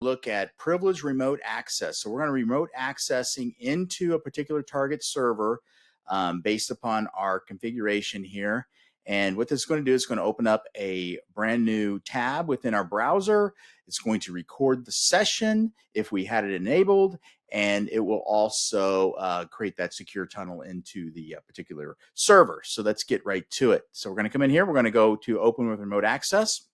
look at privileged remote access. So we're going to remote accessing into a particular target server based upon our configuration here. And what this is going to do is going to open up a brand new tab within our browser. It's going to record the session if we had it enabled, and it will also create that secure tunnel into the particular server. So let's get right to it. So we're going to come in here. We're going to go to open with remote access.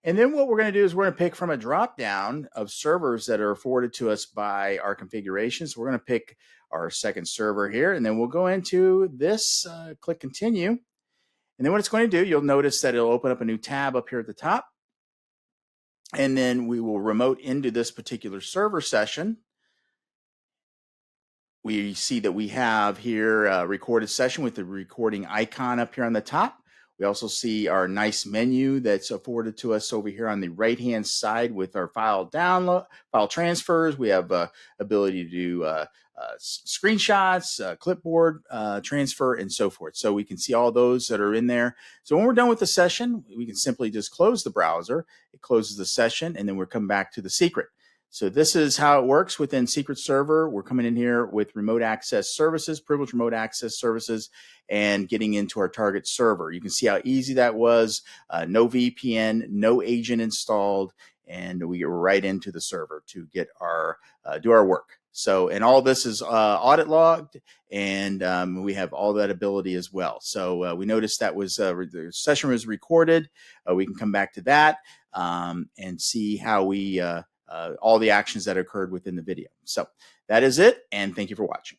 And then what we're going to do is we're going to pick from a drop down of servers that are forwarded to us by our configuration. So we're going to pick our second server here, and then we'll go into this, click continue. And then what it's going to do, you'll notice that it'll open up a new tab up here at the top. And then we will remote into this particular server session. We see that we have here a recorded session with the recording icon up here on the top. We also see our nice menu that's afforded to us over here on the right-hand side with our file download, file transfers. We have ability to do screenshots, clipboard transfer, and so forth. So we can see all those that are in there. So when we're done with the session, we can simply just close the browser. It closes the session, and then we're coming back to the secret. So this is how it works within Secret Server. We're coming in here with remote access services, privileged remote access services, and getting into our target server. You can see how easy that was. No VPN, no agent installed, and we get right into the server to get our do our work. So, and all this is audit logged, and we have all that ability as well. So we noticed that was the session was recorded. We can come back to that and see how we all the actions that occurred within the video. So that is it, and thank you for watching.